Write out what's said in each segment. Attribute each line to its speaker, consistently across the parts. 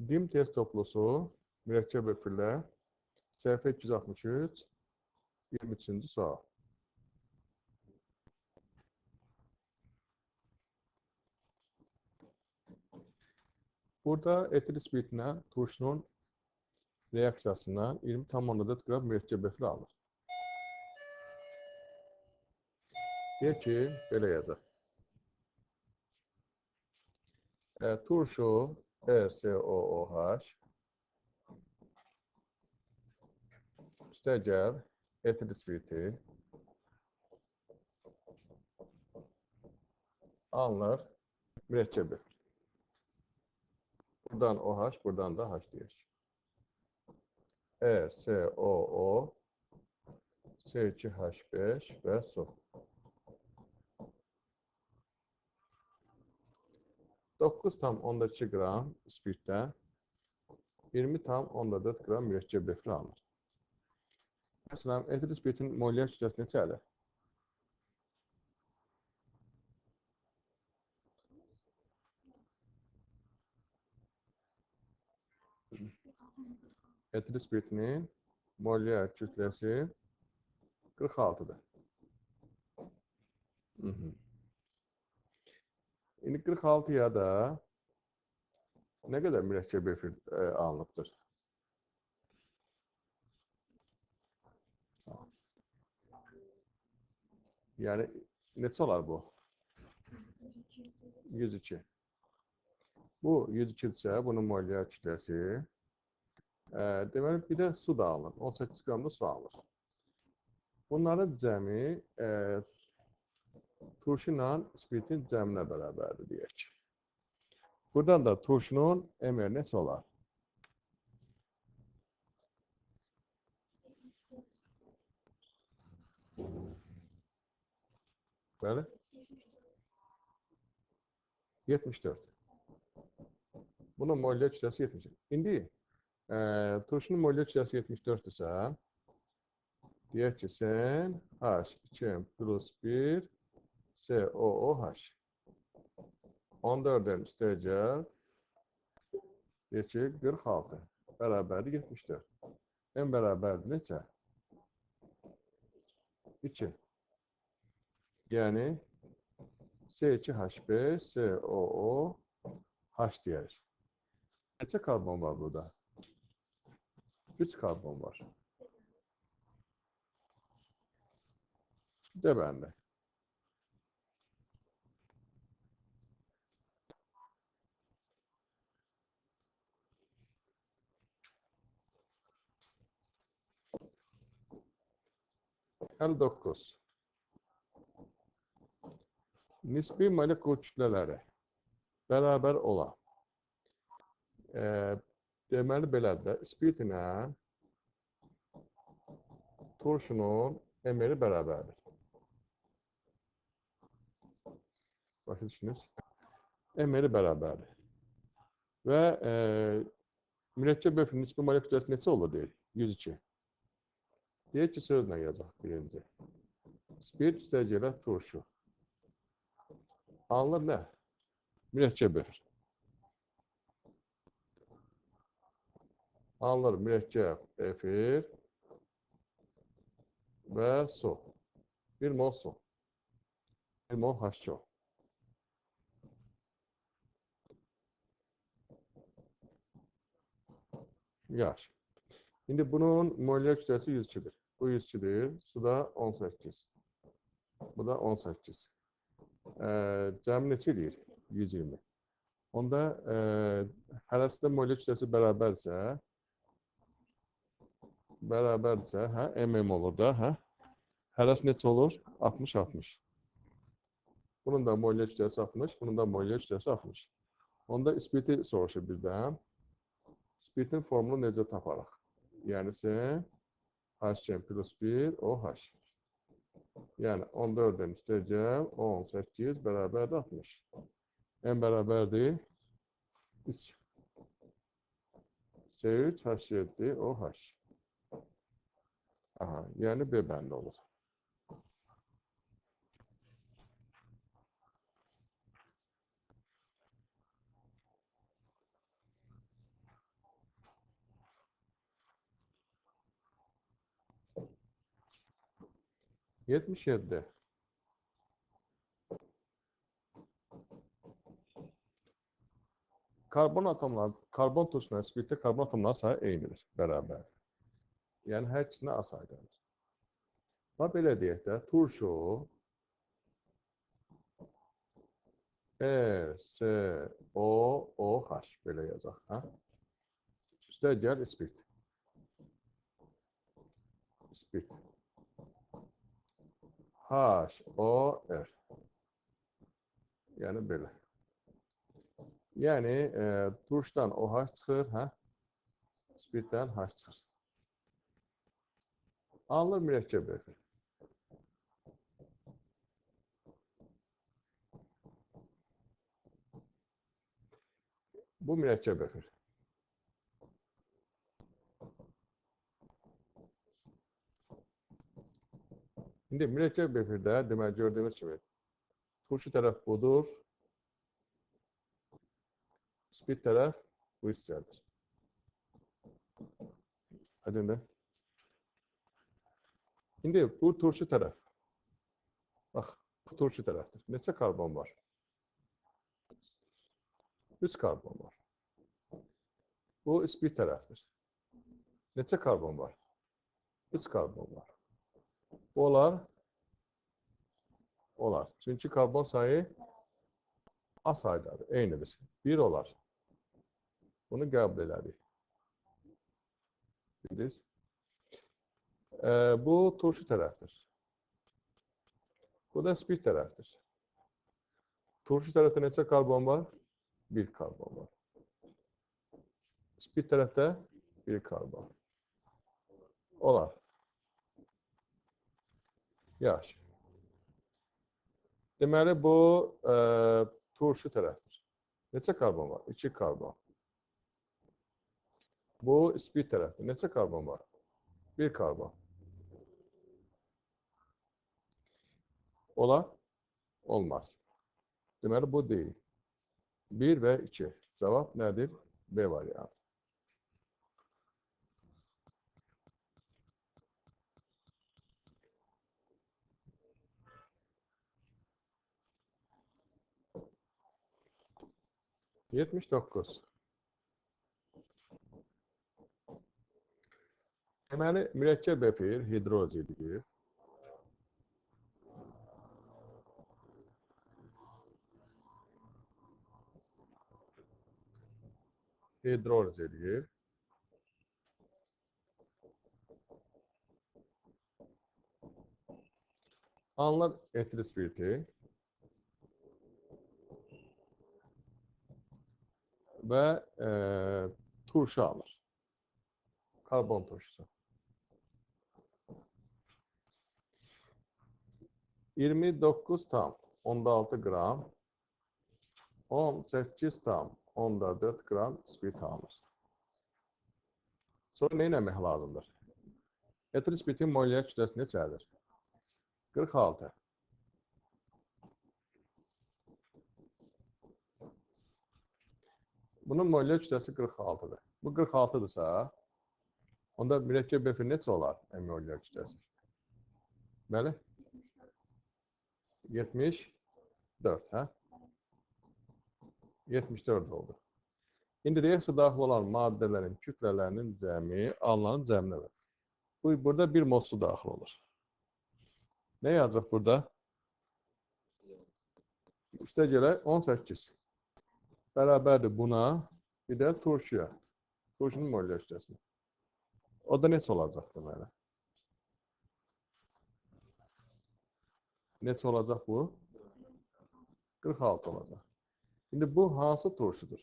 Speaker 1: Dim test toplusu mürəkkəb efirlər səhifə 263 23-cü sual. Burada etil spiritlə turşunun reaksiyasından 20,4 qram mürəkkəb efir alır. Deyək ki, belə yazaq. Turşu RCOOH üstəgəl etil spiriti alınır mürəkkəb efir. Buradan OH, buradan da H deyək. RCOO, C2H5 və su. 9,2 qram spirtdən 20,4 qram mürəkkəb efir alınır. Məsələn, etil spiritin molyar kütləsi neçədir? Etil spiritinin molyar kütləsi 46'dır. İndi 46'ya da nə qədər mürəkkəb efir alınıbdır? Yəni, neçə olar bu? 102. Bu 102-dirsə, bunun molyar kütləsi. Deməli, bir də su da alınır. 18 qram da su alınır. Bunların cəmi turşu ilə spiritin cəminə bərabərdir, deyək. Buradan da turşunun MR neçə olar? Bəli? 74. Bunun molyar kütləsi 74. İndi turşunun molyar kütləsi 74-dürsə, deyək ki, sən H2 plus 1 COOH 14'dən üstəgəl deyək ki, 46 bərabərdir 74. N bərabərdir neçə? 2. Yəni C2H5 COOH deyək. Neçə karbon var burada? 3 karbon var. De bəndə. Həll 9. Nisbi molekul kütlələri bərabər olan. Deməli belədir də, spirit ilə turşunun MR-i bərabərdir. Başa düşünürsünüz. MR-i bərabərdir. Və mürəkkəb efir nisbi molekul kütləsi neçə olur deyil? 102. Deyək ki, sözlə yazaq birinci. Spirit üstəgələ turşu. Alınır nə? Mürəkkəb efir. Alınır mürəkkəb efir və su. 1 mol su. 1 mol H2O. Yaxşı. İndi bunun molyar kütləsi 102'dir. Bu 102'dir. Suda 18. Bu da 18. Cəmi neçə eləyir? 120. Onda hərəsində molyar kütləsi bərabərsə, hə, MM olur da, hə? Hərəsi neçə olur? 60-60. Bunun da molyar kütləsi 60, bunun da molyar kütləsi 60. Onda spiriti soruşur bizdən. Spiritin formunu necə taparaq? Yəni sən H2 plus 1 OH. Yəni 14'dən üstəgəl 18 bərabərdir 60. N bərabərdir 3. C3 H7 OH. Aha, yəni B bəndə olur. 77. Karbon atomları, karbon turşusuna nisbətdə karbon atomları sayı eynidir, bərabər. Yəni, hər ikisinə A sayı gəlir. Bax, belə deyək də, turşu RCOOH belə yazaq. Hə? Üstə gəl ispirt. İspirt. HOR. Yəni, belə. Yəni, turşdan OH çıxır, hə? İspirtdən H çıxır. Alınır mürəkkəb efir. Bu mürəkkəb efir. İndi mürəkkəb efirdə demək gördüyünüz kimi turşu tərəf budur, spirt tərəf bu hissədir. Aydındır. İndi bu turşu tərəf. Bax, bu turşu tərəfdir. Neçə karbon var? 3 karbon var. Bu spirt tərəfdir. Neçə karbon var? 3 karbon var. Olar. Olar. Çünki karbon sayı A sayıdadır, eynidir. 1 olar. Bunu qəbul elədik. Bildiniz? Bu turşu tərəfdir. Bu da spirt tərəfdir. Turşu tərəfdə neçə karbon var? 1 karbon var. Spirt tərəfdə 1 karbon. Olar. Yaxşı. Deməli, bu turşu tərəfdir. Neçə karbon var? 2 karbon. Bu spirt tərəfdir. Neçə karbon var? 1 karbon. Olar? Olmaz. Deməli, bu deyil. 1 və 2. Cavab nədir? B variantı. Yetmiş dokuz. Deməli, mürəkkəb efir hidrozidir. Hidroliz edir. Alınır etil spirti və turşu alır. Karbon turşusu. 29,6 qram 18,4 qram spirt alınır. Sonra nə etmək lazımdır? Etil spirtin molyar kütləsi neçədir? 46. Bunun molyar kütləsi 46'dır. Bu 46'dırsa, onda mürəkkəb efir neçə olar? Molyar kütləsi. Bəli? 74, hə? 74 oldu. İndi reaksiya daxil olan maddələrin kütlələrinin cəmi alınan cəmlədir. Burada 1 mol su daxil olur. Nə yazacaq burada? Üstə gələ 18. Bərabərdir buna, bir də turşuya. Turşunun molyar kütləsi. O da neçə olacaq deməli? Neçə olacaq bu? 46 olacaq. İndi bu hansı turşudur?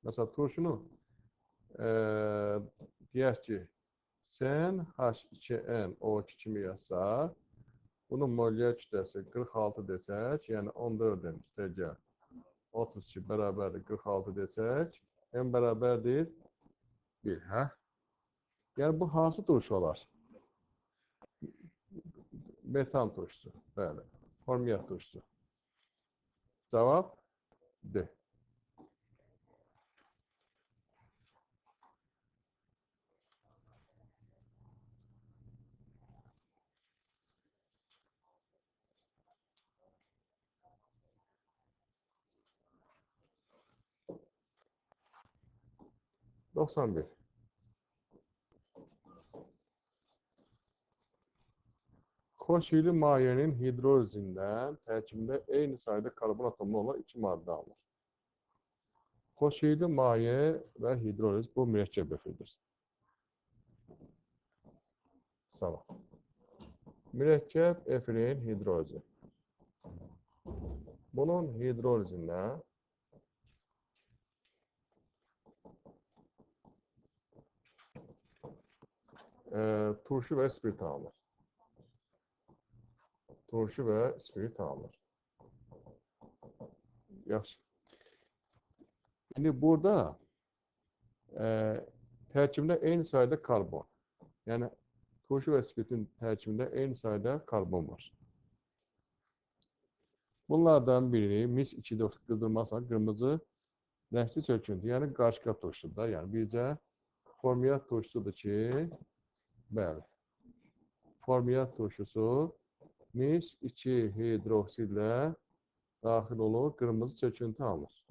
Speaker 1: Məsələn, turşunu deyək ki, sən H2NO2 kimi yazsaq, bunun molyar kütləsi 46 desək, yəni 14-ün üstəgə 32 bərabərdir 46 desək, n bərabərdir 1, hə? Yəni, bu hansı turşu olar? Metan turşusu, bəli. Formiyyat turşusu. Cavab D. 91. Xoşili mayenin hidrolizindən tərkibində eyni sayda karbon atomlu olan 2 maddə alınır. Xoşili maye və hidroliz bu mürəkkəb efirdir. Sağ. Mürəkkəb efirin hidrolizi. Bunun hidrolizindən turşu və spirit alınır. Turşu və spirit alınır. Yaxşı. Şimdi burada tərkibində eyni sayda karbon. Yəni turşu və spiritin tərkibində eyni sayda karbon var. Bunlardan birini mis 2'de qızdırmazsan qırmızı rəngli çöküntü, yəni qarışqa turşudur da, yəni bircə formiat turşusudur ki, bəli. Formiat turşusu mis 2 hidroksidlə daxil olur, qırmızı çöküntü alınır.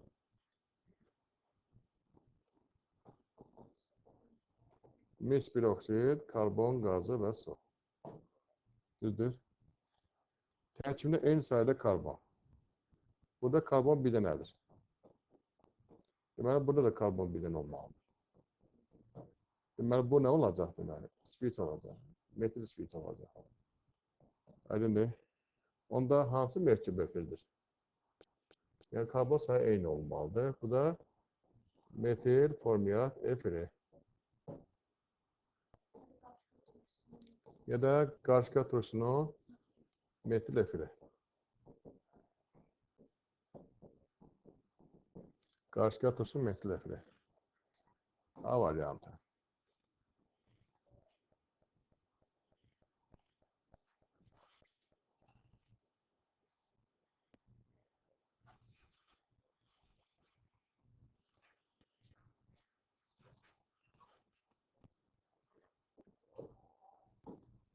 Speaker 1: Mis 1 oksid, karbon qazı və su. Düzdür? Tərkibində eyni sayda karbon. Burada karbon bir dənədir. Deməli, burada da karbon bir dənə olmalıdır. Deməli, bu nə olacaq? Deməli, spirit olacaq. Metil spirit olacaq. Aydındır. Onda hansı mürəkkəb efirdir? Yəni, karbon sayı eyni olmalıdır. Bu da metil formiat efiri. Ya da qarışqa turşunun metil efiri. Qarışqa turşu metil efiri. A variantı.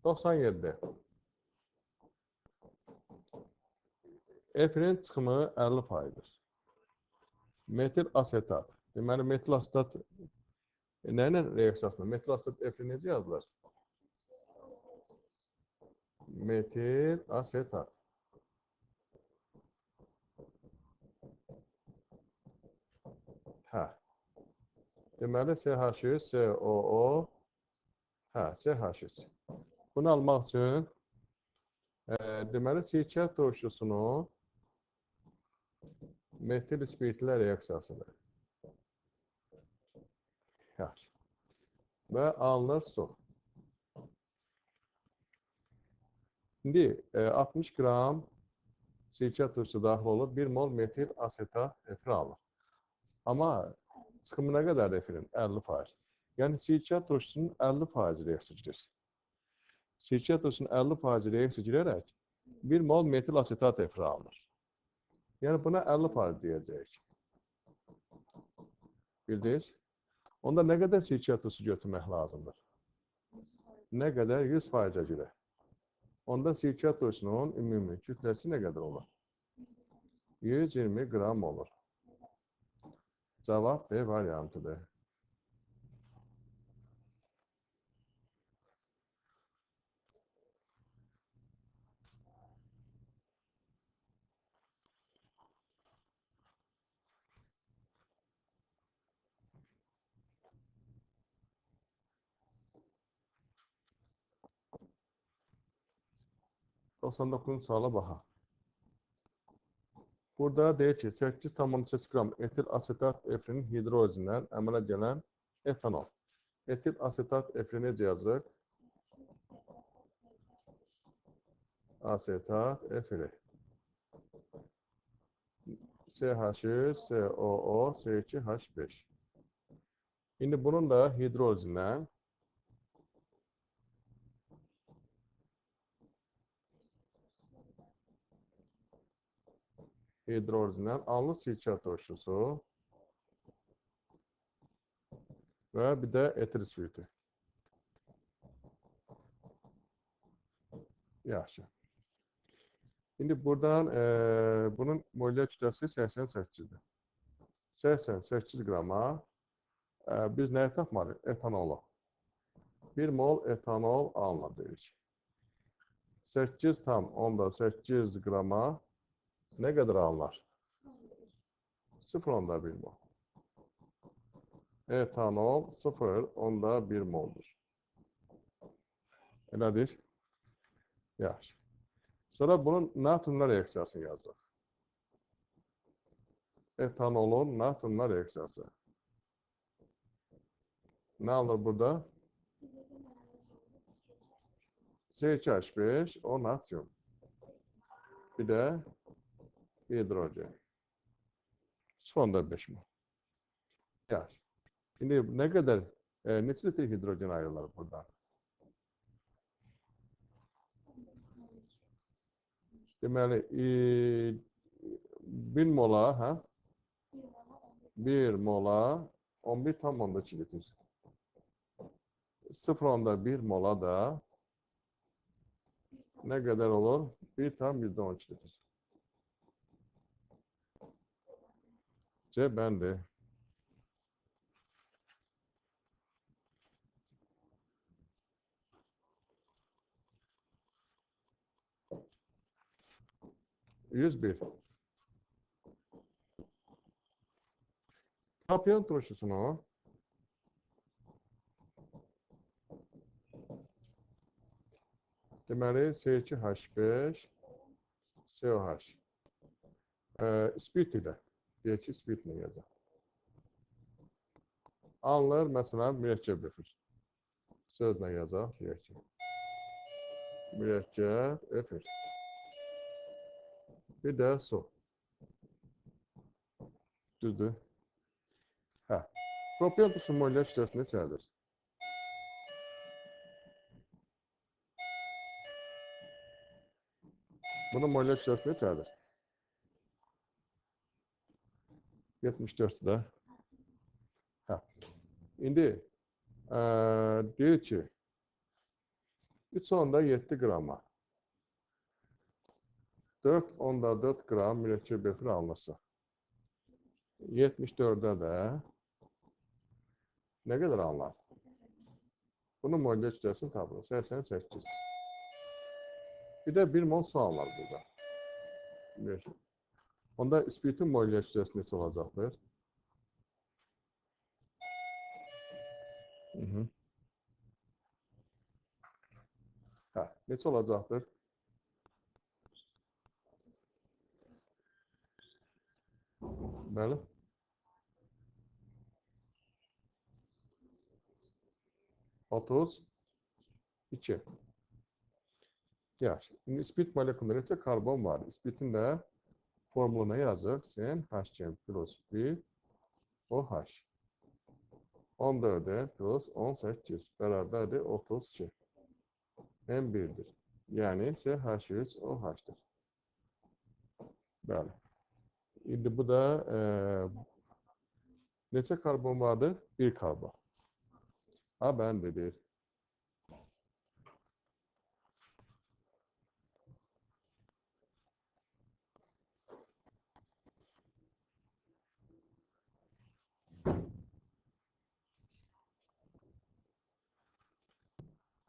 Speaker 1: Doksan yedi. Efirin çıxımı 50%'dir. Metil asetat. Deməli, metil asetat nə ilə reaksiyasında? Metil asetat efir necə yazılır? Metil asetat. Hə. Deməli, CH3, COO, hə, CH3. Bunu almaq üçün deməli, sirkə turşusunun metil spiritlə reaksiyasıdır. Yaxşı. Və alınır su. İndi 60 qram sirkə turşusu daxil olur, 1 mol metil asetat efir alınır. Amma çıxımı nə qədər efirin? 50%. Yəni, sirkə turşusunun 50% reaksiya girir. Sirkə turşusunun 50% reaksiya girərək 1 mol metil asetat efir alınır. Yəni, buna 50% deyəcəyik. Bildiniz? Onda nə qədər sirkə turşusu götürmək lazımdır? Nə qədər? 100%-ə görə. Onda sirkə turşusunun ümumi kütləsi nə qədər olur? 120 qram olur. Cavab B variantıdır. Doksan dokuzuncu suala baxaq. Burada deyir ki, 8,3 qram etil asetat efirinin hidrolizindən əmələ gələn etanol. Etil asetat efiri necə yazılır? Asetat efiri. CH3, COO, C2H5. İndi bunun da hidrolizindən alınır sirkə turşusu və bir də etil spiriti. Yaxşı. İndi buradan bunun molekülər kütləsi 88-dir. 88 qrama Biz nəyi tapmalıyıq? Etanolu. 1 mol etanol alınır. 8,8 qrama nə qədər alınır? 0,1 mol. Etanol 0,1 moldur. Elədir? Yaxşı. Sonra bunun natriumla reaksiyasını yazırıq. Etanolun natriumla reaksiyası. Ne alır burada? C2H5, o natrium. Bir de hidrojen. 0,5 mol. Yaxşı. Şimdi nə qədər, neçə litre hidrojen ayrılır burada? Deməli, 1 mola, hə? 1 mola 11,2 litr. 0,1 mola da nə qədər olur? 1,12 litr. C bəndi. 101. Propion turşusunu deməli C2H5 COH spirt ilə deyək ki, spirt ilə yazaq. Alınır, məsələn, mürəkkəb efir. Sözlə yazaq, deyək ki. Mürəkkəb efir. Bir də su. Düzdür? Hə. Propion turşusunun molekülər kütləsi neçədir? Bunun molekülər kütləsi neçədir? 74-də. Hə. İndi deyir ki 3,7 qrama 4,4 qram mürəkkəb efir alınırsa 74-də də nə qədər alınır? Bunun molekülər kütləsini tapılır. 88. Bir də 1 mol su alınır burada. Onda spiritin molekülər kütləsi neçə olacaqdır? Hə, neçə olacaqdır? Bəli. Otuz iki. Yaxşı. İndi spirit moleküllərində neçə karbon var? Spiritin də formuluna yazıq. Sen HCl plus 1 OH. 14 plus 18 bərabərdir 32. M1'dir. Yəni CH3OH-dır. Bəli. İndi bu da neçə karbon vardır? 1 karbon. A bəndidir.